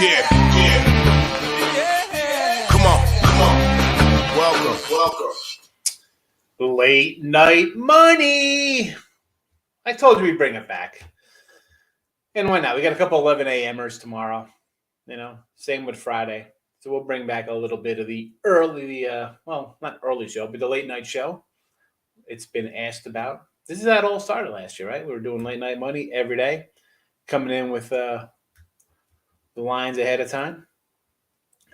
Yeah, yeah. Come on. Welcome. Late night money. I told you we'd bring it back. And why not? We got a couple 11 a.m.ers tomorrow. Same with Friday. So we'll bring back a little bit of the early, not early show, but the late night show. It's been asked about. This is how it all started last year, right? We were doing late night money every day, coming in with the lines ahead of time.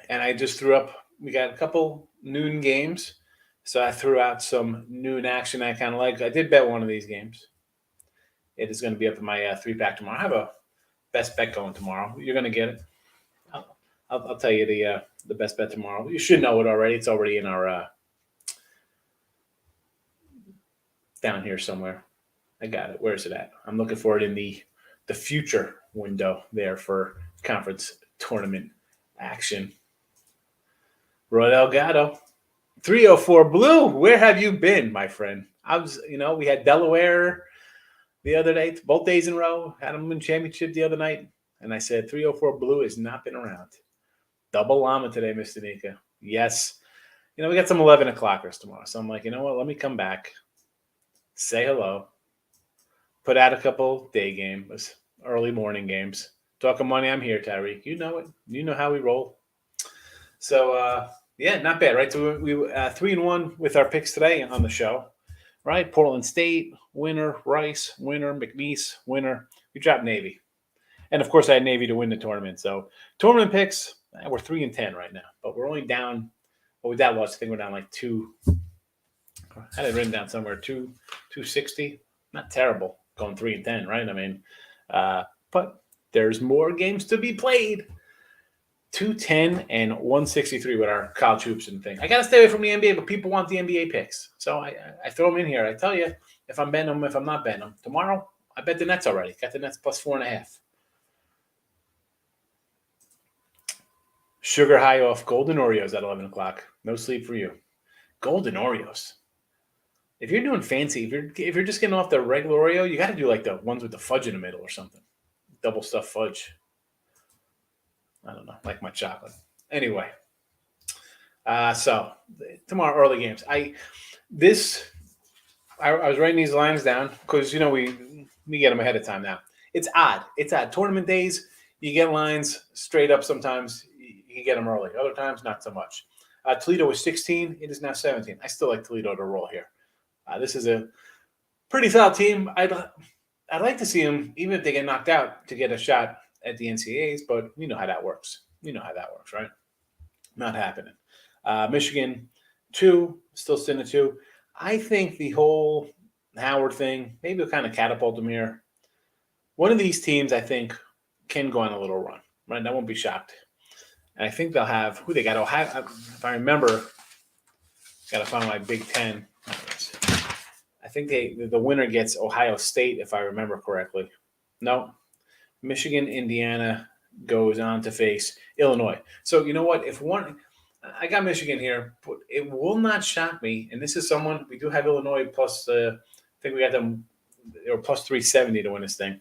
And I just threw up, we got a couple noon games. So I threw out some noon action I kind of like. I did bet one of these games. It is going to be up in my 3-pack tomorrow. I have a best bet going tomorrow. You're going to get it. I'll tell you the best bet tomorrow. You should know it already. It's already in our down here somewhere. I got it. Where is it at? I'm looking for it in the future window there for conference tournament action. Roy Delgado, 304 Blue. Where have you been, my friend? We had Delaware the other day, both days in a row. Had them in championship the other night. And I said 304 Blue has not been around. Double llama today, Mr. Nika. Yes. We got some 11 o'clockers tomorrow. So I'm like, you know what? Let me come back, say hello, put out a couple day games, early morning games. Talking money, I'm here, Tyreek. You know it. You know how we roll. So, not bad, right? So we 3-1 with our picks today on the show, right? Portland State, winner. Rice, winner. McNeese, winner. We dropped Navy. And, of course, I had Navy to win the tournament. So, tournament picks, we're 3-10 right now. But we're only down, with that loss, I think we're down like 2. I had it written down somewhere, 260. Not terrible going 3-10, right? I mean, but there's more games to be played. 210 and 163 with our college hoops and thing. I got to stay away from the NBA, but people want the NBA picks. So I throw them in here. I tell you, if I'm betting them, if I'm not betting them. Tomorrow, I bet the Nets already. Got the Nets plus 4.5. Sugar high off Golden Oreos at 11 o'clock. No sleep for you. Golden Oreos. If you're doing fancy, if you're just getting off the regular Oreo, you got to do like the ones with the fudge in the middle or something. Double stuffed fudge. I don't know, like my chocolate. Anyway, so tomorrow early games. I was writing these lines down because we get them ahead of time now. It's odd. Tournament days, you get lines straight up. Sometimes you get them early. Other times, not so much. Toledo was 16. It is now 17. I still like Toledo to roll here. This is a pretty solid team. I'd like to see them, even if they get knocked out, to get a shot at the NCAAs, but you know how that works. Right? Not happening. Michigan, 2, still sitting at 2. I think the whole Howard thing, maybe will kind of catapult them here. One of these teams, I think, can go on a little run, right? I won't be shocked. And I think they'll have, who they got? Ohio, if I remember, got to find my Big Ten. I think the winner gets Ohio State, if I remember correctly. No. Michigan, Indiana goes on to face Illinois. So you know what? I got Michigan here, but it will not shock me. And this is someone we do have Illinois plus. I think we got them. They were plus 370 to win this thing.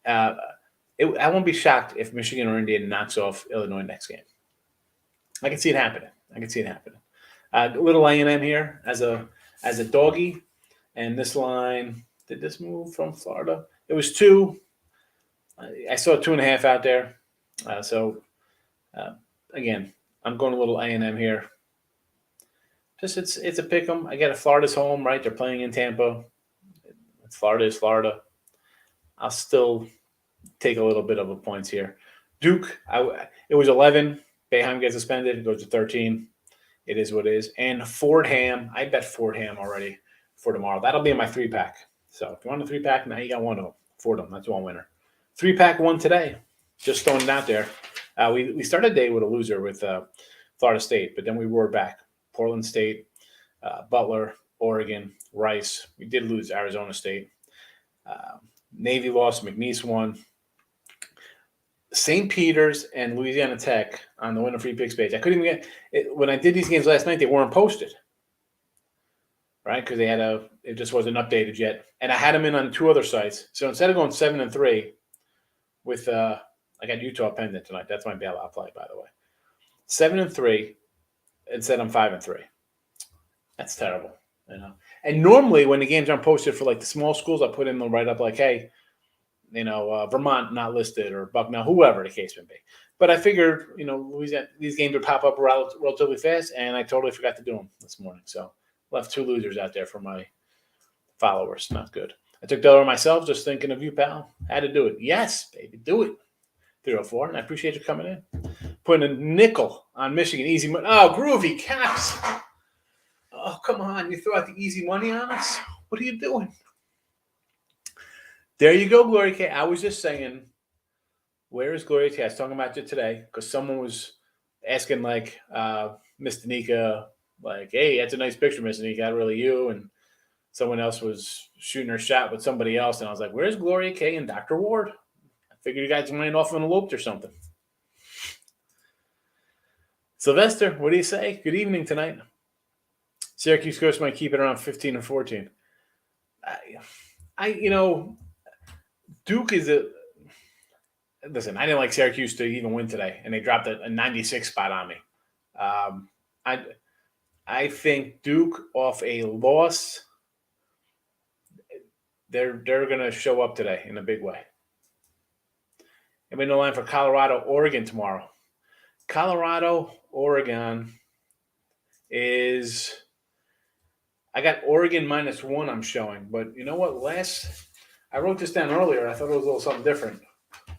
I won't be shocked if Michigan or Indiana knocks off Illinois next game. I can see it happening. A little A&M here as a doggy, and this line. Did this move from Florida? It was 2. I saw 2.5 out there. Again, I'm going a little A&M here. Just it's a pick 'em. I get Florida's home, right? They're playing in Tampa. Florida is Florida. I'll still take a little bit of a points here. Duke, it was 11. Boeheim gets suspended. It goes to 13. It is what it is. And Fordham, I bet Fordham already for tomorrow. That'll be in my 3-pack. So if you want a 3-pack, now you got one of them. Fordham, that's one winner. 3-pack won today. Just throwing it out there. We started the day with a loser with Florida State, but then we roared back. Portland State, Butler, Oregon, Rice. We did lose Arizona State. Navy lost. McNeese won. St. Peter's and Louisiana Tech on the Winner Free Picks page. I couldn't even get it. When I did these games last night, they weren't posted, right? Because it just wasn't updated yet. And I had them in on 2 other sites. So instead of going 7-3 with I got Utah pending tonight. That's my bailout play, by the way. 7-3, instead I'm 5-3. That's terrible, you know. And normally when the games aren't posted for like the small schools, I put in the write up like, hey, Vermont not listed or Bucknell, whoever the case may be. But I figured, Louisiana, these games would pop up relatively fast, and I totally forgot to do them this morning. So left 2 losers out there for my followers. Not good. I took Delaware myself, just thinking of you, pal. Had to do it. Yes, baby, do it. 304, and I appreciate you coming in. Putting a nickel on Michigan, easy money. Oh, groovy caps. Oh, come on. You throw out the easy money on us? What are you doing? There you go, Gloria K. I was just saying, where is Gloria K? I was talking about you today because someone was asking, like, Miss Danica, like, hey, that's a nice picture, Miss Danica. Really you? And someone else was shooting her shot with somebody else. And I was like, where's Gloria K and Dr. Ward? I figured you guys went off and eloped or something. Sylvester, what do you say? Good evening tonight. Syracuse coach might keep it around 15 or 14. Duke is listen, I didn't like Syracuse to even win today, and they dropped a 96 spot on me. I think Duke off a loss, they're going to show up today in a big way. Anybody know line for Colorado, Oregon tomorrow? Colorado, Oregon is – I got Oregon -1 I'm showing. But you know what? I wrote this down earlier. I thought it was a little something different.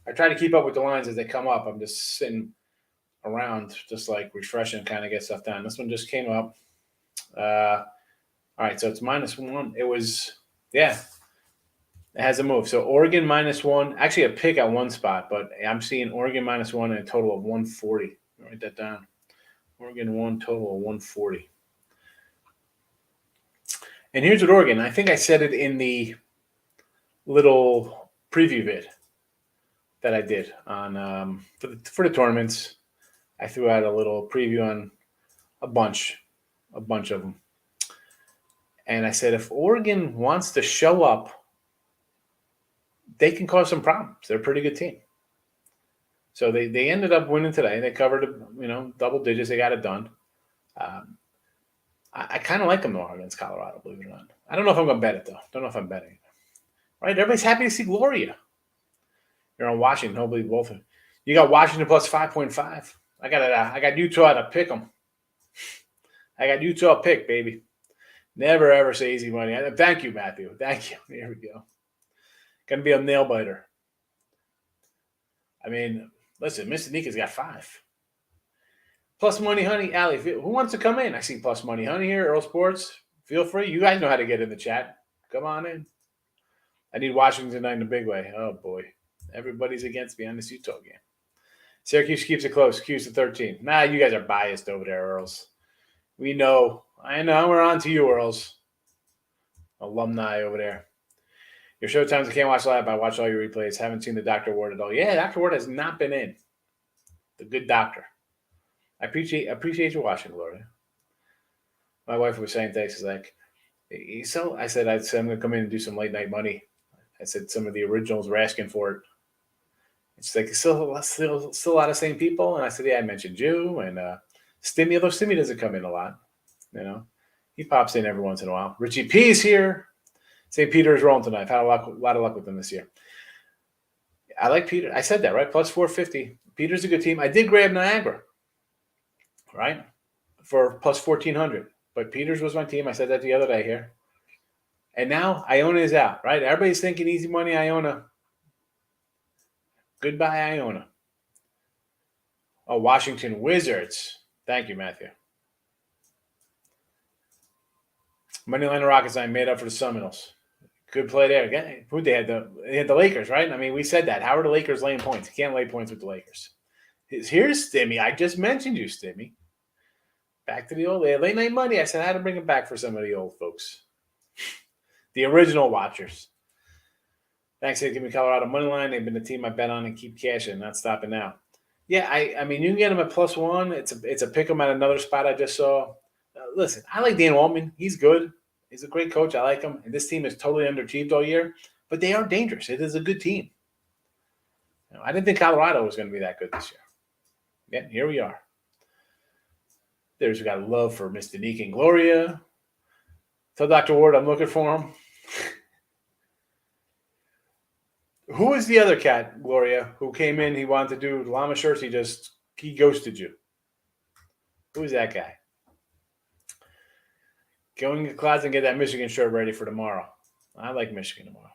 I try to keep up with the lines as they come up. I'm just sitting around, just like refreshing, kind of get stuff done. This one just came up. All right, so it's -1. It was, it has a move. So Oregon -1, actually a pick at one spot, but I'm seeing Oregon -1 and a total of 140. Write that down. Oregon 1, total of 140. And here's what Oregon, I think I said it in the little preview vid that I did on for the tournaments. I threw out a little preview on a bunch of them. And I said, if Oregon wants to show up, they can cause some problems. They're a pretty good team. So they ended up winning today. They covered, double digits. They got it done. I kind of like them tomorrow against Colorado, believe it or not. I don't know if I'm going to bet it, though. Don't know if I'm betting it. Right? Everybody's happy to see Gloria. You're on Washington. Hopefully both. You got Washington plus 5.5. I got Utah to pick them. I got Utah pick, baby. Never, ever say easy money. Thank you, Matthew. Thank you. Here we go. Going to be a nail biter. I mean, listen, Mr. Nika's got 5. Plus Money Honey, Allie, who wants to come in? I see Plus Money Honey here, Earl Sports. Feel free. You guys know how to get in the chat. Come on in. I need Washington tonight in a big way. Oh, boy. Everybody's against me on this Utah game. Syracuse keeps it close. Q's to 13. Nah, you guys are biased over there, Earls. We know. I know. We're on to you, Earls. Alumni over there. Your showtimes I can't watch live. I watch all your replays. Haven't seen the Dr. Ward at all. Yeah, Dr. Ward has not been in. The good doctor. I appreciate you watching, Gloria. My wife was saying things. She's like, I said, I'm going to come in and do some late night money. I said some of the originals were asking for it. It's like still a lot of same people. And I said, yeah, I mentioned you and Stimmy. Although Stimmy doesn't come in a lot, he pops in every once in a while. Richie P's here. St. Peter is rolling tonight. I've had a lot of luck with them this year. I like Peter. I said that, right? Plus 450. Peter's a good team. I did grab Niagara, right, for plus 1,400. But Peters was my team. I said that the other day here. And now Iona is out, right? Everybody's thinking easy money, Iona. Goodbye, Iona. Oh, Washington Wizards. Thank you, Matthew. Moneyline Rockets, I made up for the Seminoles. Good play there. Again, they had the Lakers, right? I mean, we said that. How are the Lakers laying points? You can't lay points with the Lakers. Here's Stimmy. I just mentioned you, Stimmy. Back to the old late night money. I said I had to bring it back for some of the old folks. The original watchers. Thanks for giving me Colorado Moneyline. They've been the team I bet on and keep cashing, not stopping now. Yeah, I mean, you can get them at +1. It's a pick 'em at another spot I just saw. Listen, I like Dan Altman. He's good. He's a great coach. I like him. And this team is totally underachieved all year. But they are dangerous. It is a good team. I didn't think Colorado was going to be that good this year. Yeah, here we are. We got love for Miss Danique and Gloria. Tell Dr. Ward I'm looking for him. Who is the other cat, Gloria, who came in? He wanted to do llama shirts. He ghosted you. Who is that guy? Go in the closet and get that Michigan shirt ready for tomorrow. I like Michigan tomorrow.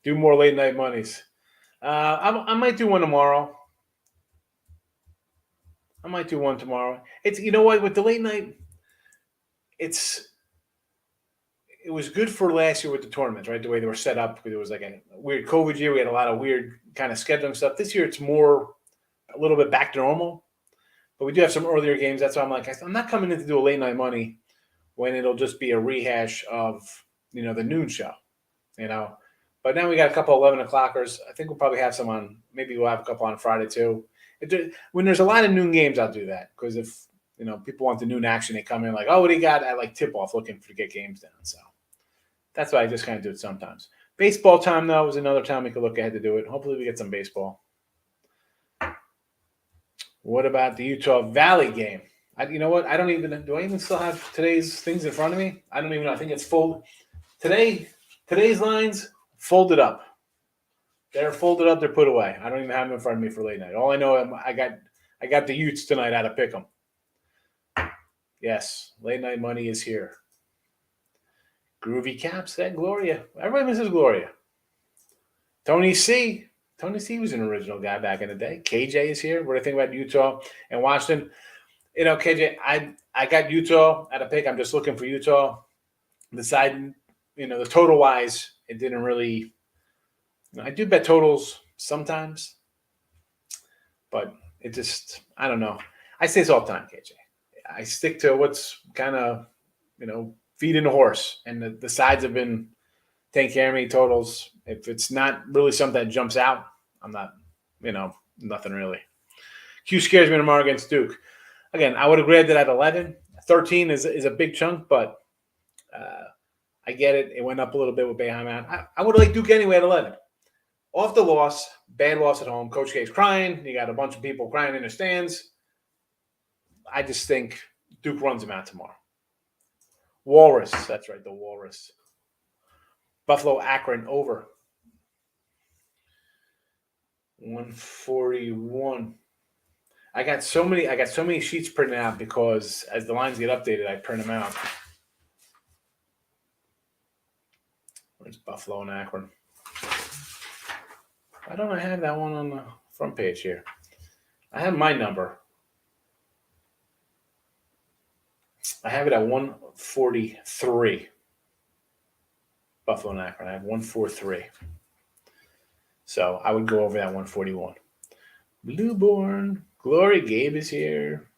Do more late night monies. I might do one tomorrow. It's, you know what, with the late night, it was good for last year with the tournaments, right? The way they were set up. It was like a weird COVID year. We had a lot of weird kind of scheduling stuff. This year, it's more a little bit back to normal. But we do have some earlier games. That's why I'm like, I'm not coming in to do a late night money when it'll just be a rehash of, the noon show, But now we got a couple 11 o'clockers. I think we'll probably have some on. Maybe we'll have a couple on Friday too. When there's a lot of noon games, I'll do that because if people want the noon action, they come in like, oh, what do you got? I like tip off looking to get games down. So that's why I just kind of do it sometimes. Baseball time though is another time we could look ahead to do it. Hopefully we get some baseball. What about the Utah Valley game? You know what? Do I even still have today's things in front of me? I don't even know. I think it's full. Today's lines folded up. They're folded up. They're put away. I don't even have them in front of me for late night. All I know, I got the Utes tonight. How to pick them. Yes, late night money is here. Groovy Caps. That Gloria. Everybody misses Gloria. Tony C. Tony C was an original guy back in the day. KJ is here. What do you think about Utah and Washington? KJ, I got Utah at a pick. I'm just looking for Utah. Deciding, the total wise, it didn't really. I do bet totals sometimes, but it just, I don't know. I say this all the time, KJ. I stick to what's kind of, feeding the horse, and the sides have been taking care of me. Totals. If it's not really something that jumps out, I'm not, nothing really. Q scares me tomorrow against Duke. Again, I would have grabbed it at 11. 13 is a big chunk, but I get it. It went up a little bit with Boeheim out. I would have liked Duke anyway at 11. Off the loss, bad loss at home. Coach K's crying. You got a bunch of people crying in the stands. I just think Duke runs him out tomorrow. Walrus. That's right, the Walrus. Buffalo Akron over. 141. I got so many sheets printed out because as the lines get updated, I print them out. Where's Buffalo and Akron? Why don't I have that one on the front page here? I have my number. I have it at 143. Buffalo and Akron. I have 143. So I would go over that 141. Blueborn. Glory. Gabe is here.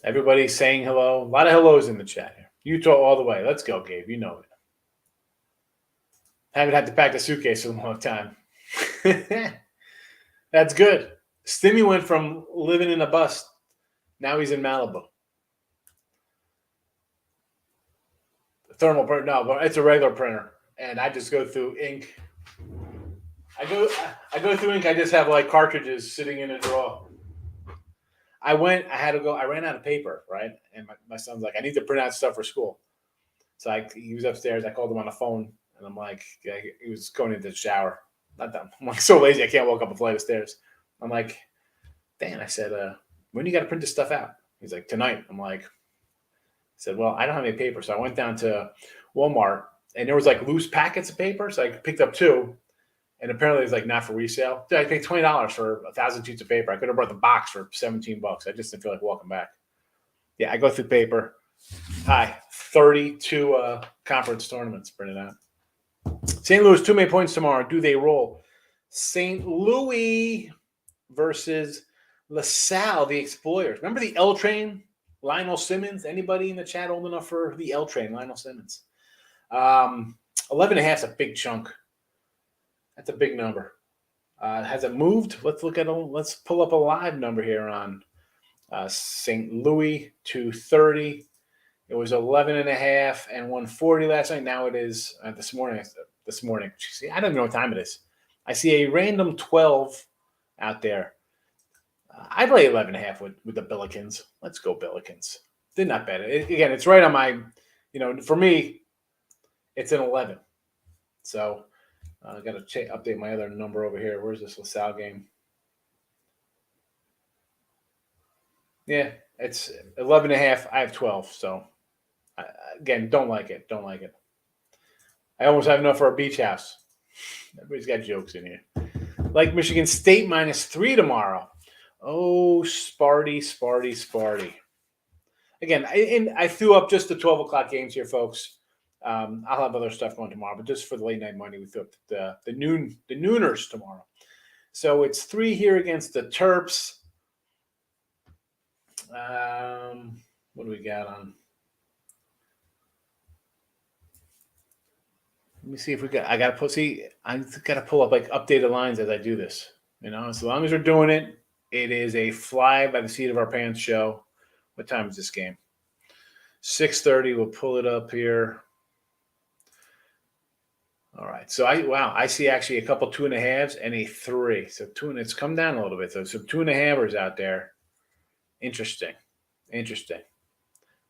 Everybody's saying hello. A lot of hellos in the chat here. Utah all the way. Let's go, Gabe. You know it. Haven't had to pack a suitcase in a long time. That's good. Stimmy went from living in a bus. Now he's in Malibu. Thermal printer. No, but it's a regular printer. And I just go through ink. I go through ink. I just have like cartridges sitting in a drawer. I ran out of paper, right? And my son's like, I need to print out stuff for school. So he was upstairs. I called him on the phone, and I'm like, he was going into the shower. Not that I'm like so lazy I can't walk up a flight of stairs. I'm like, Dan, I said, when you got to print this stuff out? He's like, tonight. I'm like, I said, well, I don't have any paper. So I went down to Walmart, and there was like loose packets of paper. So I picked up 2. And apparently it's like not for resale. Dude, I paid $20 for 1,000 sheets of paper. I could have brought the box for $17. I just didn't feel like walking back. Yeah, I go through paper. Hi, 32 conference tournaments printed out. St. Louis, 2 main points tomorrow. Do they roll? St. Louis versus LaSalle, the Exploiters. Remember the L Train? Lionel Simmons? Anybody in the chat old enough for the L Train? Lionel Simmons. 11.5 is a big chunk. That's a big number. Has it moved? Let's pull up a live number here on St. Louis 230. It was 11.5 and 140 last night. Now it is this morning. See, I don't even know what time it is. I see a random 12 out there. I'd lay 11.5 with the Billikens. Let's go Billikens. They're not bad. Again, it's right on my, for me, it's an 11. So I got to update my other number over here. Where's this LaSalle game? Yeah, it's 11.5. I have 12. So again, don't like it. Don't like it. I almost have enough for a beach house. Everybody's got jokes in here. Like Michigan State -3 tomorrow. Oh, Sparty. Again, I threw up just the 12 o'clock games here, folks. I'll have other stuff going tomorrow, but just for the late night money, we threw up the nooners tomorrow. So it's 3 here against the Terps. What do we got on? Let me see if we got. I got to pull up like updated lines as I do this. As long as we're doing it, it is a fly by the seat of our pants show. What time is this game? 6:30. We'll pull it up here. All right. So I see actually a couple 2.5s and a 3. So it's come down a little bit. So some 2.5ers out there. Interesting.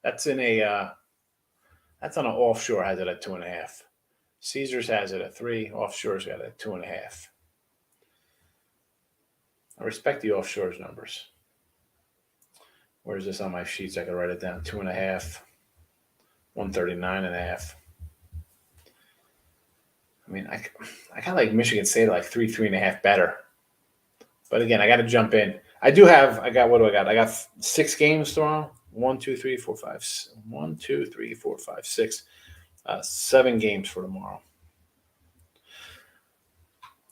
That's in a. That's on an offshore. Has it at 2.5. Caesars has it at 3. Offshore's got it at 2.5. I respect the offshore's numbers. Where's this on my sheets? I can write it down. 2.5. 139.5. I mean, I kind of like Michigan State like 3.5 better. But again, I got to jump in. What do I got? I got 6 games tomorrow. 1, 2, 3, 4, 5. 1, 2, 3, 4, 5, 6. 7 games for tomorrow.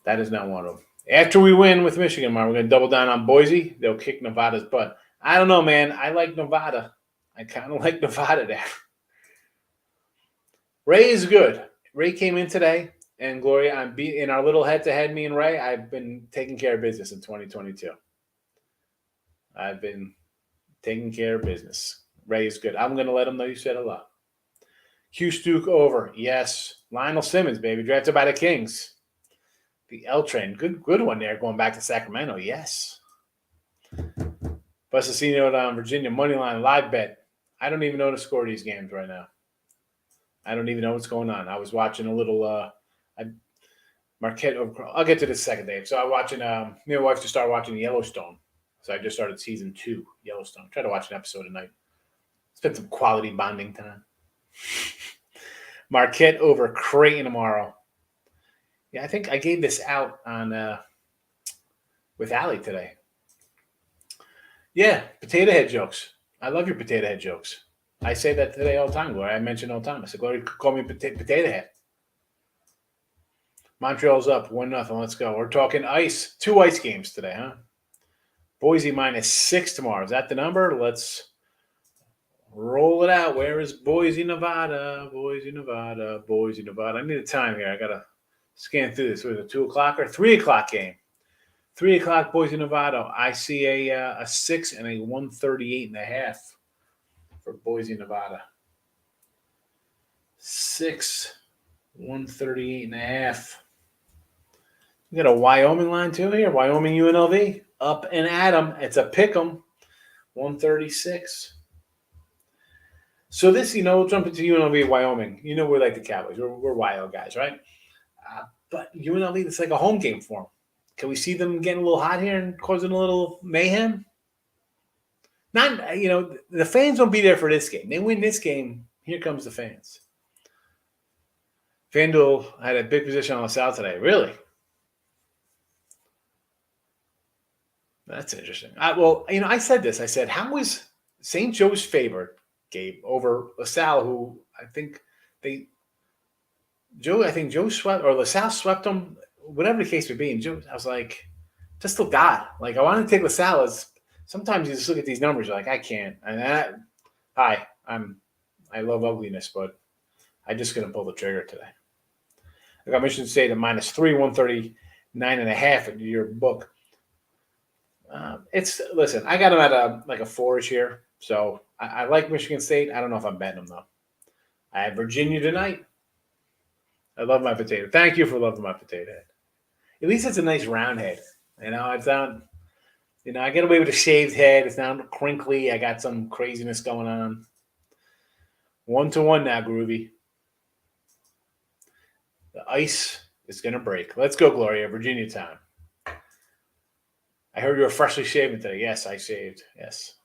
That is not one of them. After we win with Michigan, we're going to double down on Boise. They'll kick Nevada's butt. I don't know, man. I like Nevada. I kind of like Nevada there. Ray is good. Ray came in today, and Gloria, I'm in our little head-to-head, me and Ray, I've been taking care of business in 2022. I've been taking care of business. Ray is good. I'm going to let him know you said hello. Hugh Stuke over. Yes. Lionel Simmons, baby. Drafted by the Kings. The L train. Good one there going back to Sacramento. Yes. Bussasino down Virginia. Moneyline live bet. I don't even know the score of these games right now. I don't even know what's going on. I was watching a little Marquette. I'll get to this second, Dave. So I'm watching, me and my wife just started watching Yellowstone. So I just started season 2, Yellowstone. Try to watch an episode a night. Spend some quality bonding time. Marquette over Creighton tomorrow. Yeah, I think I gave this out on with Allie today. Yeah, potato head jokes. I love your potato head jokes. I say that today all the time, Gloria. I mention all the time. I said, Gloria, call me potato head. Montreal's up 1-0. Let's go. We're talking ice. 2 ice games today, huh? Boise -6 tomorrow. Is that the number? Let's roll it out. Where is Boise, Nevada? Boise, Nevada. I need a time here. I got to scan through this. Was it a 2 o'clock or 3 o'clock game? 3 o'clock, Boise, Nevada. I see a 6 and a 138.5 for Boise, Nevada. 6, 138.5. We got a Wyoming line too here. Wyoming UNLV up and at 'em. It's a pick 'em. 136. So this, we'll jump into UNLV Wyoming. We're like the Cowboys. We're wild guys, right? But UNLV, it's like a home game for them. Can we see them getting a little hot here and causing a little mayhem? Not, the fans won't be there for this game. They win this game, here comes the fans. FanDuel had a big position on LaSalle today. Really? That's interesting. I said this. I said, how was St. Joe's favored, Gabe, over LaSalle, who I think Joe swept, or LaSalle swept them, whatever the case may be. And Joe, I was like, just look God. Like, I want to take LaSalle as sometimes you just look at these numbers, you're like, I can't. And I love ugliness, but I'm just going to pull the trigger today. I got Michigan State at -3, 139.5 in your book. Listen, I got them at a 4-ish here. So I like Michigan State. I don't know if I'm betting them, though. I have Virginia tonight. I love my potato. Thank you for loving my potato head. At least it's a nice round head. It's not. I get away with a shaved head. It's not crinkly. I got some craziness going on. 1-1 now, Groovy. The ice is gonna break. Let's go, Gloria. Virginia time. I heard you were freshly shaven today. Yes, I shaved. Yes.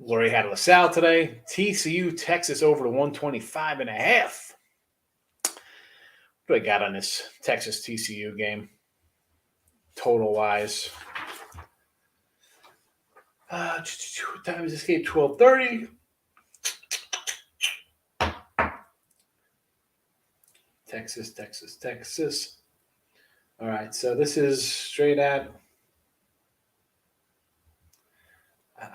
Gloria had LaSalle today. TCU, Texas over to 125.5. What do I got on this Texas TCU game? Total wise. What time is this game? 12:30. Texas. All right, so this is straight at.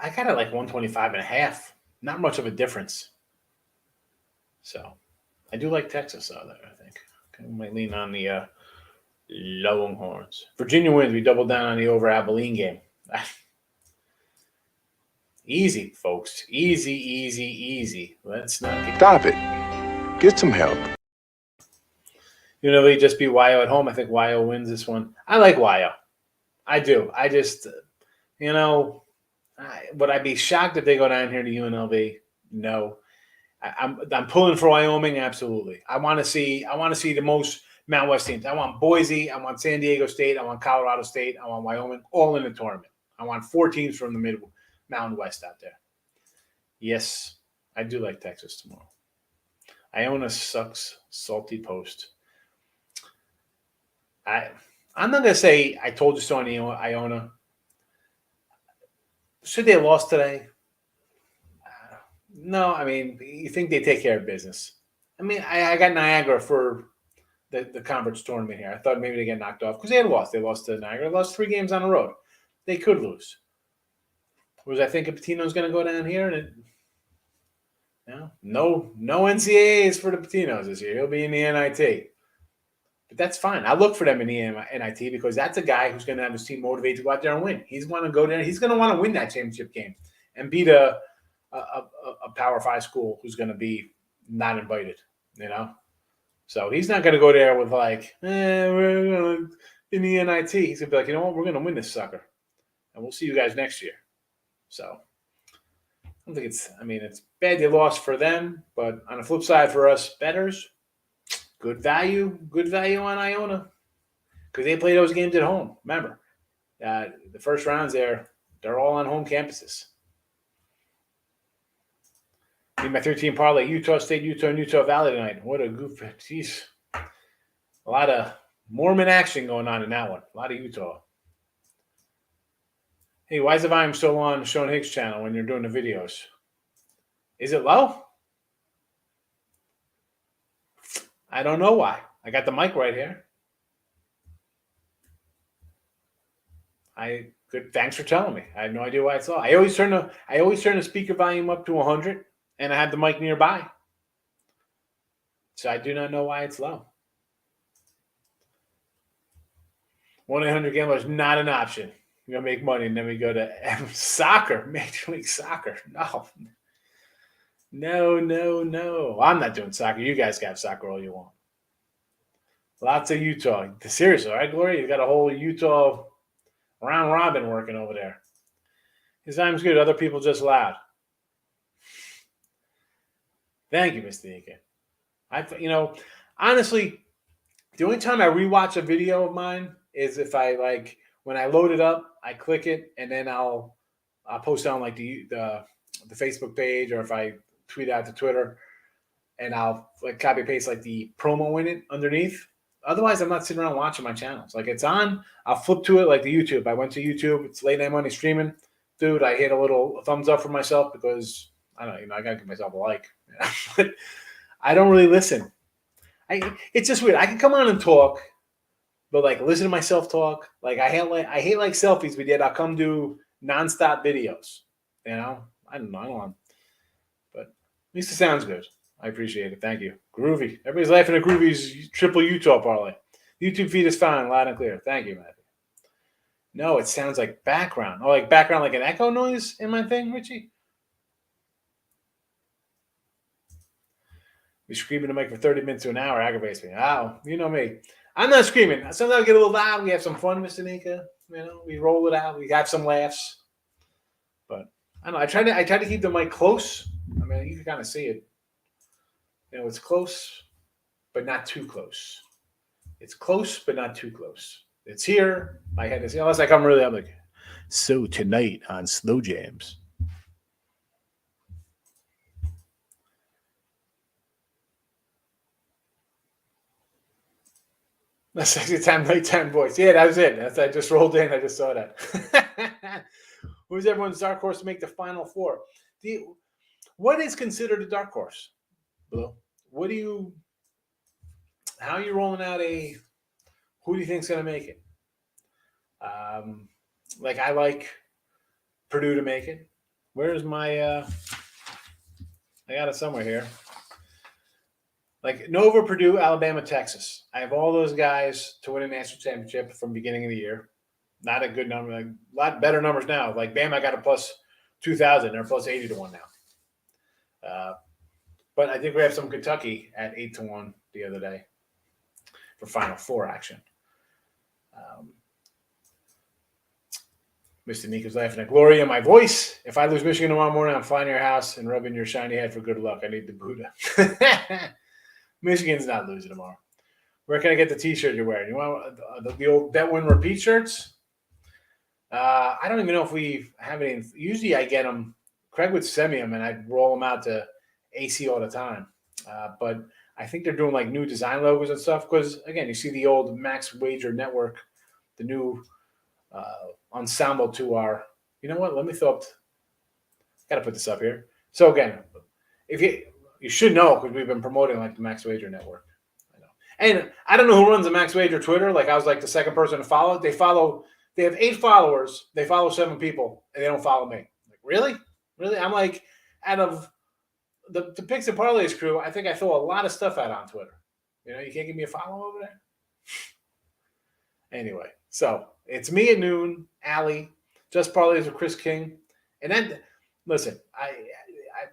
I got it like 125.5. Not much of a difference. So I do like Texas out there, I think. I might lean on the Longhorns. Virginia wins. We double down on the over Abilene game. Easy, folks. Easy. Let's not Stop it. Get some help. They just beat Wyo at home. I think Wyo wins this one. I like Wyo. I do. I just, would I be shocked if they go down here to UNLV? No. I'm pulling for Wyoming. Absolutely. I want to see the most Mountain West teams. I want Boise. I want San Diego State. I want Colorado State. I want Wyoming, all in the tournament. I want 4 teams from the Mountain West out there. Yes, I do like Texas tomorrow. Iona sucks. Salty post. I'm not gonna say I told you so on Iona. Should they have lost today? No, I mean, you think they take care of business. I mean, I got Niagara for the conference tournament here. I thought maybe they get knocked off because they had lost. They lost to Niagara. They lost 3 games on the road. They could lose. Was I thinking Pitino's going to go down here and no NCAAs for the Patinos this year. He'll be in the NIT. But that's fine. I look for them in the NIT because that's a guy who's going to have his team motivated to go out there and win. He's going to go there. He's going to want to win that championship game and beat a Power 5 school who's going to be not invited, So he's not going to go there with like, we're going to in the NIT. He's going to be like, you know what? We're going to win this sucker. And we'll see you guys next year. So I don't think it's bad they lost for them. But on the flip side for us bettors, good value on Iona because they play those games at home. Remember, the first rounds they're all on home campuses. Need my 13 parlay: Utah State, Utah, and Utah Valley tonight. What a goof! Jeez, a lot of Mormon action going on in that one. A lot of Utah. Hey, why is the volume so low on Sean Higgs' channel when you're doing the videos? Is it low? I don't know why. I got the mic right here. Good. Thanks for telling me. I have no idea why it's low. I always turn the speaker volume up to 100, and I have the mic nearby. So I do not know why it's low. 1-800-GAMBLER is not an option. We're going to make money, and then we go to soccer, Major League Soccer. No. I'm not doing soccer. You guys can have soccer all you want. Lots of Utah. Seriously, all right, Gloria? You got a whole Utah round robin working over there. His time's good. Other people just loud. Thank you, Mr. Deacon. Honestly, the only time I rewatch a video of mine is if I when I load it up, I click it, and then I'll post it on like the Facebook page, or if I tweet out to Twitter, and I'll copy paste like the promo in it underneath. Otherwise, I'm not sitting around watching my channels. Like it's on, I'll flip to it like the YouTube. I went to YouTube. It's Late Night Money streaming. Dude, I hit a little thumbs up for myself because I don't know, I gotta give myself a like. But I don't really listen. It's just weird. I can come on and talk, but listen to myself talk. I hate selfies we did. I'll come do nonstop videos. I don't know. But at least it sounds good. I appreciate it. Thank you. Groovy. Everybody's laughing at Groovy's triple Utah parlay. YouTube feed is fine, loud and clear. Thank you, Matthew. No, it sounds like background. Oh, like background, like an echo noise in my thing, Richie? We scream in the mic for 30 minutes to an hour aggravates me. Oh, you know me. I'm not screaming. Sometimes I get a little loud. We have some fun, Mr. Nika. We roll it out. We have some laughs. But I don't know. I try to keep the mic close. I mean, you can kind of see it. It's close, but not too close. It's close, but not too close. It's here. My head is, unless I'm like, so tonight on Slow Jams. That's actually nighttime voice. Yeah, that was it. I just rolled in. I just saw that. Who's everyone's dark horse to make the Final Four? What is considered a dark horse, Blue? How are you rolling out who do you think's going to make it? I like Purdue to make it. Where's my, I got it somewhere here. Like Nova, Purdue, Alabama, Texas. I have all those guys to win a national championship from beginning of the year. Not a good number. Like, a lot better numbers now. Like Bama got a plus 2,000. They're plus 80 to 1 now. But I think we have some Kentucky at 8 to 1 the other day for Final Four action. Mr. Nika's laughing at Gloria in my voice. If I lose Michigan tomorrow morning, I'm flying to your house and rubbing your shiny head for good luck. I need the Buddha. Michigan's not losing tomorrow. Where can I get the T-shirt you're wearing? You want the old Bet Win Repeat shirts? I don't even know if we have any. Usually I get them. Craig would send me them, and I'd roll them out to AC all the time. But I think they're doing like new design logos and stuff because, again, you see the old Max Wager Network, the new ensemble to our – you know what? Let me throw up – got to put this up here. So, again, if you should know because we've been promoting like the Max Wager Network. I know. And I don't know who runs the Max Wager Twitter. Like I was like the second person to follow. They have 8 followers. They follow 7 people, and they don't follow me. Like, really? Really? I'm like, out of the Picks and Parlays crew, I think I throw a lot of stuff out on Twitter. You can't give me a follow over there? Anyway, so it's me at noon, Allie, Just Parlays with Chris King. And then, listen,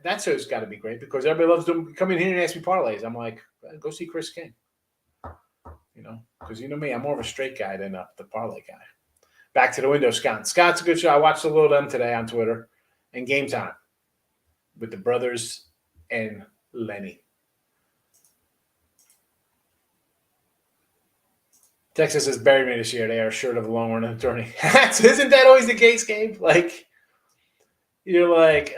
that show's got to be great because everybody loves to come in here and ask me parlays. I'm like, go see Chris King. Because you know me, I'm more of a straight guy than the parlay guy. Back to the window, Scott. Scott's a good show. I watched a little of them today on Twitter. And Game Time with the brothers and Lenny. Texas has buried me this year. They are short of a long run attorney. Isn't that always the case, Gabe? Like, you're like,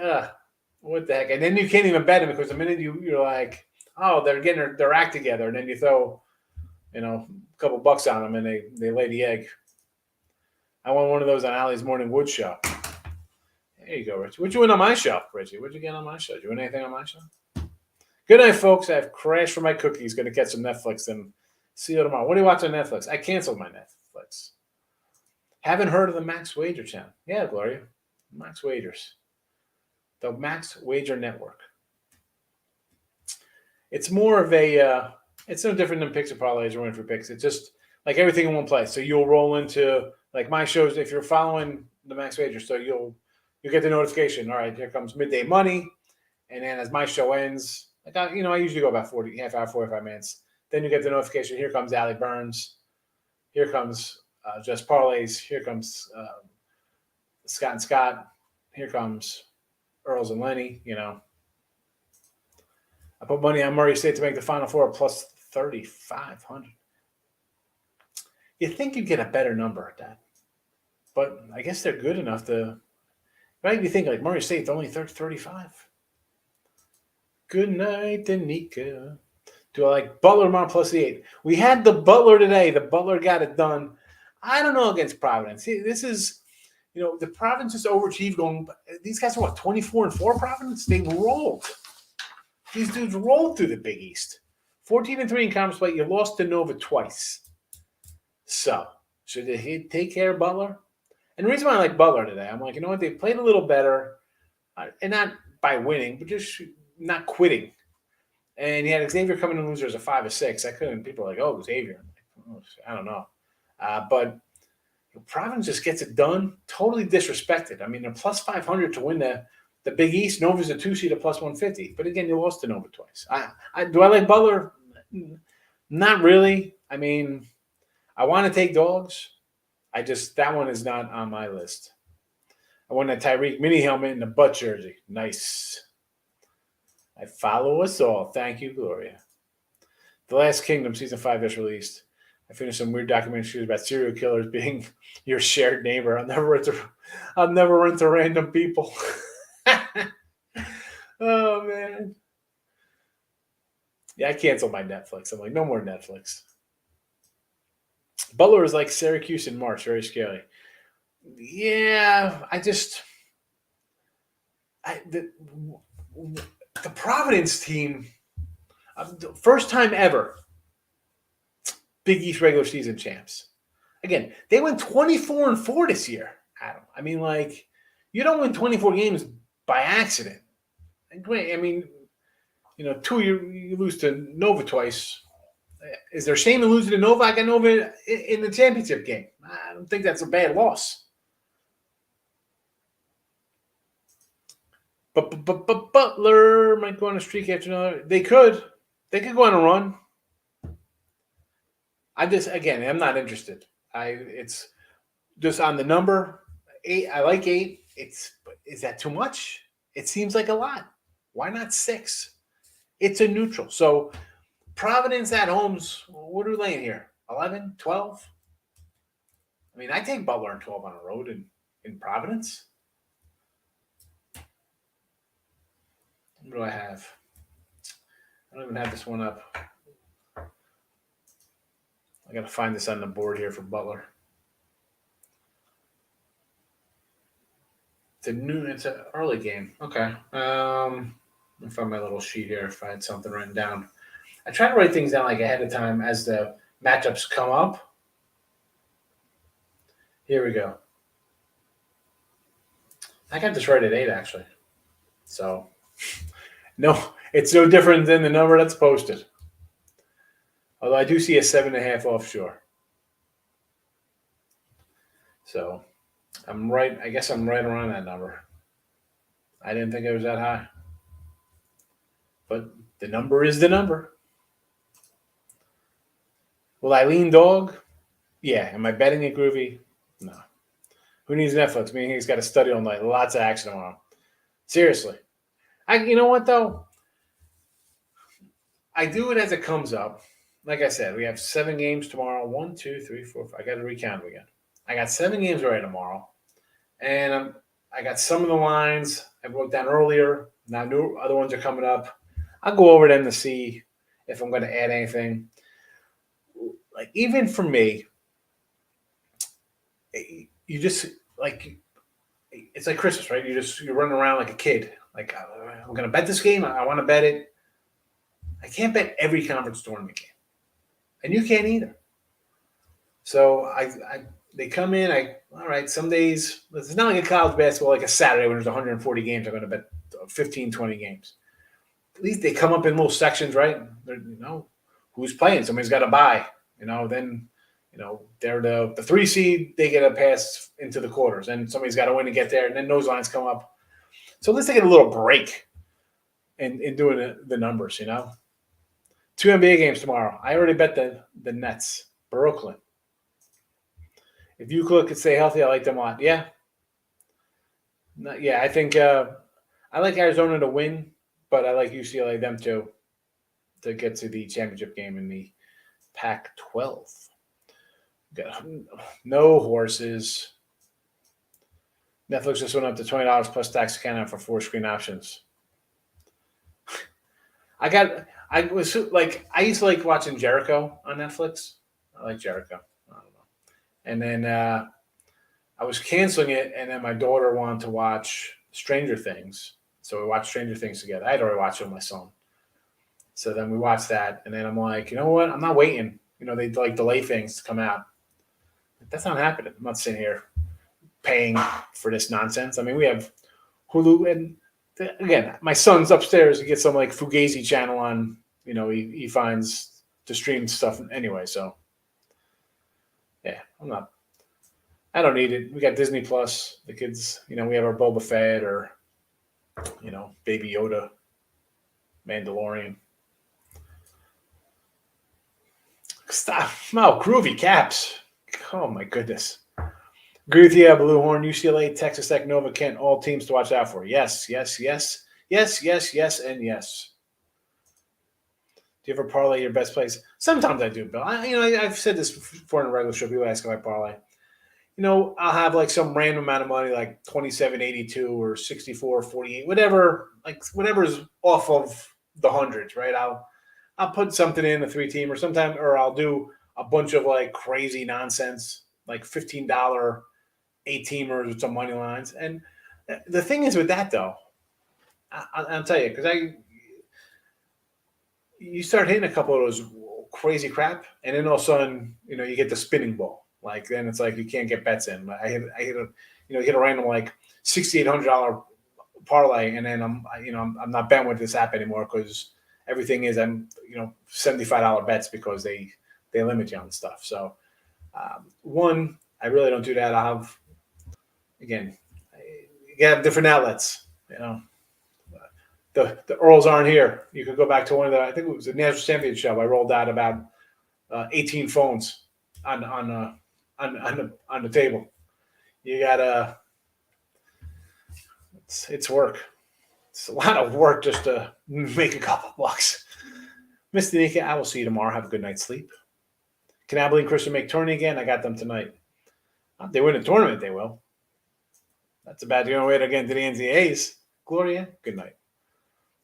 what the heck? And then you can't even bet them because the minute you're like, oh, they're getting their act together. And then you throw, a couple bucks on them and they lay the egg. I won one of those on Allie's Morning Wood show. There you go, Richie. What'd you win on my show, Richie? What'd you get on my show? Did you win anything on my show? Good night, folks. I've crashed for my cookies. Going to catch some Netflix and see you tomorrow. What do you watch on Netflix? I canceled my Netflix. Haven't heard of the Max Wager channel. Yeah, Gloria. Max Wagers. The Max Wager Network. It's more of a, it's no different than Picks or Parlays or Win for Picks. It's just like everything in one place. So you'll roll into, like my shows, if you're following the Max Wager, so you'll get the notification. All right, here comes Midday Money. And then as my show ends, like I usually go about 45 minutes. Then you get the notification. Here comes Allie Burns. Here comes Just Parlays. Here comes Scott and Scott. Here comes Earls and Lenny. I put money on Murray State to make the Final Four plus 3,500. You'd think you'd get a better number at that. But I guess they're good enough to – right? You think like Murray State's only 35. Good night, Danica. Do I like Butler tomorrow plus the 8? We had the Butler today. The Butler got it done. I don't know against Providence. See, this is, the Providence just overachieved going. These guys are what, 24-4 Providence? They rolled. These dudes rolled through the Big East. 14-3 in conference play. You lost to Nova twice. So, should they take care of Butler? And the reason why I like Butler today, I'm like, you know what? They played a little better. And not by winning, but just not quitting. And he had Xavier coming in losers of 5 or 6. People are like, oh, Xavier. I don't know. But Providence just gets it done. Totally disrespected. I mean, they're plus 500 to win the Big East. Nova's a 2 seed at plus 150. But again, you lost to Nova twice. Do I like Butler? Not really. I mean, I want to take dogs. That one is not on my list. I want a Tyreek mini helmet and a butt jersey. Nice. I follow us all. Thank you, Gloria. The Last Kingdom season 5 just released. I finished some weird documentaries about serial killers being your shared neighbor. I'll never run to random people. Oh man. Yeah, I canceled my Netflix. I'm like, no more Netflix. Butler is like Syracuse in March, very scary. Yeah, the Providence team, first time ever, Big East regular season champs. Again, they went 24-4 this year, Adam. I mean, like, you don't win 24 games by accident. And great, I mean, two you lose to Nova twice. Is there shame in losing to Nova? I got Nova in the championship game. I don't think that's a bad loss. But Butler might go on a streak after another. They could go on a run. I'm not interested. It's just on the number 8. I like 8. Is that too much? It seems like a lot. Why not 6? It's a neutral. So Providence at home's, what are we laying here? 11, 12? I mean, I take Butler and 12 on a road in Providence. What do I have? I don't even have this one up. I got to find this on the board here for Butler. It's an early game. Okay. Let me find my little sheet here if I had something written down. I try to write things down like ahead of time as the matchups come up. Here we go. I got this right at 8, actually. So, no, it's no different than the number that's posted. Although I do see a 7.5 offshore. So, I'm right. I guess I'm right around that number. I didn't think it was that high. But the number is the number. Will I lean dog? Yeah. Am I betting it groovy? No. Who needs Netflix? Me and he's got to study all night. Lots of action tomorrow. Seriously. You know what, though? I do it as it comes up. Like I said, we have 7 games tomorrow. 1, 2, 3, 4, 5. I got to recount them again. I got 7 games right tomorrow. And I got some of the lines I wrote down earlier. Now, new other ones are coming up. I'll go over them to see if I'm going to add anything. Like, even for me, you just, like, it's like Christmas, right? You're running around like a kid. Like, I'm going to bet this game. I want to bet it. I can't bet every conference tournament game. And you can't either. So they come in. All right, some days, it's not like a college basketball, like a Saturday when there's 140 games, I'm going to bet 15, 20 games. At least they come up in little sections, right? Who's playing? Somebody's got to buy. Then, they're the 3 seed, they get a pass into the quarters. And somebody's got to win to get there. And then those lines come up. So let's take a little break in doing the numbers, 2 NBA games tomorrow. I already bet the Nets, Brooklyn. If Euclid could stay healthy, I like them a lot. Yeah. I think I like Arizona to win, but I like UCLA them to get to the championship game in the Pac-12. Got no horses. Netflix just went up to $20 plus tax account for 4 screen options. I used to like watching Jericho on Netflix. I like Jericho. I don't know. And then I was canceling it, and then my daughter wanted to watch Stranger Things. So we watched Stranger Things together. I had already watched it with my son. So then we watched that, and then I'm like, you know what? I'm not waiting. They like delay things to come out. That's not happening. I'm not sitting here paying for this nonsense. I mean, we have Hulu, and again, my son's upstairs. He gets some like Fugazi channel on. He finds to stream stuff anyway. So yeah, I don't need it. We got Disney Plus. The kids, we have our Boba Fett or Baby Yoda, Mandalorian. Stop. No, groovy caps. Oh, my goodness. Agree with you, Blue Horn, UCLA, Texas Tech, Nova, Kent, all teams to watch out for. Yes, yes, yes. Yes, yes, yes, and yes. Do you ever parlay your best plays? Sometimes I do, Bill. I've said this before in a regular show. People ask if I parlay. I'll have like some random amount of money, like 27.82 or 64.48, whatever, like whatever's off of the hundreds, right? I'll put something in a 3-team or I'll do a bunch of like crazy nonsense, like $15 8-teamers with some money lines. And the thing is with that though, I'll tell you, because you start hitting a couple of those crazy crap, and then all of a sudden, you get the spinning ball. Like then it's like you can't get bets in. I hit a random like $6,800 parlay, and then I'm not betting with this app anymore because everything is $75 bets because they limit you on stuff. So one, I really don't do that. I'll have again, you gotta have different outlets. The Earls aren't here. You could go back to one of the, I think it was the National Champion show. I rolled out about 18 phones on the table. You gotta. It's work. It's a lot of work just to make a couple bucks. Miss Danica, I will see you tomorrow. Have a good night's sleep. Can Abilene Christian make tourney again? I got them tonight. If they win a tournament, they will. That's about the only way to get into the NCAAs. Gloria, good night.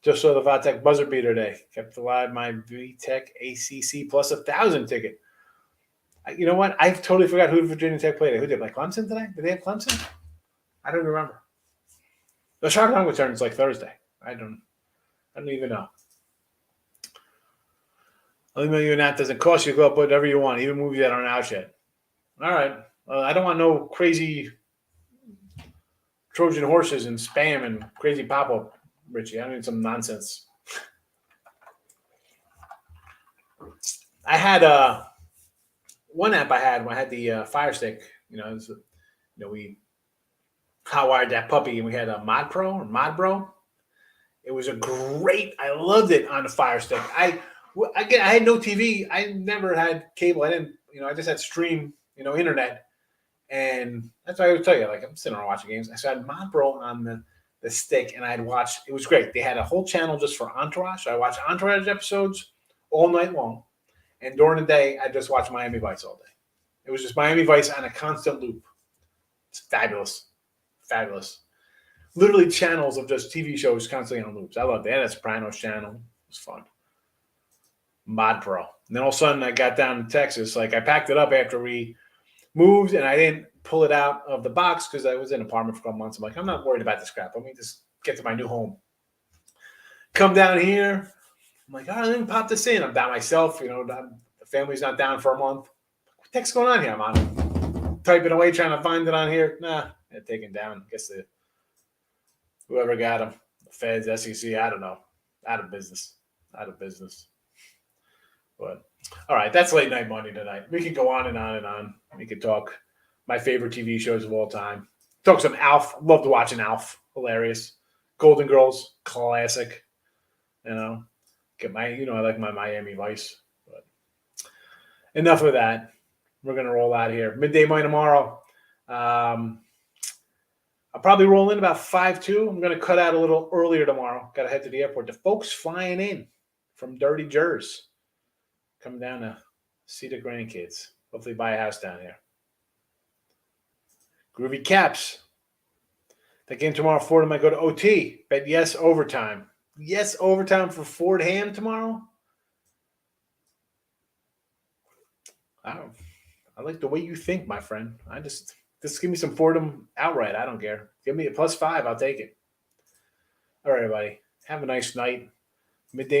Just saw the Vatek buzzer beater today. Kept alive my VTech ACC plus 1,000 ticket. You know what? I totally forgot who Virginia Tech played. Who did they play? Clemson today? Did they have Clemson? I don't remember. The Charlotte Hunger turn is like Thursday. I don't even know. I'll email you, and that doesn't cost you. Go up whatever you want, even movies that aren't out yet. All right. I don't want no crazy Trojan horses and spam and crazy pop-up, Richie. I need some nonsense. I had one app I had the Fire Stick. We hotwired that puppy, and we had a Mod Bro. It was I loved it on the Fire Stick. I had no TV. I never had cable. I didn't, I just had stream, internet. And that's why I would tell you, like, I'm sitting around watching games. So I had Mod Bro on the stick, and I'd watch. It was great. They had a whole channel just for Entourage. So I watched Entourage episodes all night long. And during the day, I just watched Miami Vice all day. It was just Miami Vice on a constant loop. It's fabulous. Fabulous. Literally channels of just TV shows constantly on loops. I loved it. They had a Sopranos channel. It was fun. Mod Pro. And then all of a sudden, I got down to Texas. Like, I packed it up after we moved, and I didn't pull it out of the box because I was in an apartment for a couple months. I'm like, I'm not worried about this crap. Let me just get to my new home. Come down here. I'm like, all right, let me pop this in. I'm by myself. The family's not down for a month. What the heck's going on here? I'm on typing away trying to find it on here. Nah, they're taken down. I guess whoever got them, the Feds, SEC, I don't know. Out of business. But, all right, that's late night money tonight. We could go on and on and on. We could talk my favorite TV shows of all time. Talk some Alf. Loved watching Alf. Hilarious. Golden Girls. Classic. Get I like my Miami Vice. But enough of that. We're going to roll out here. Midday Money tomorrow. I'll probably roll in about 5-2. I'm going to cut out a little earlier tomorrow. Got to head to the airport. The folks flying in from Dirty Jersey. Coming down to see the grandkids. Hopefully buy a house down here. Groovy Caps. That game tomorrow, Fordham might go to OT. Bet yes, overtime. Yes, overtime for Fordham tomorrow. I like the way you think, my friend. Just give me some Fordham outright. I don't care. Give me a +5. I'll take it. All right, everybody. Have a nice night. Midday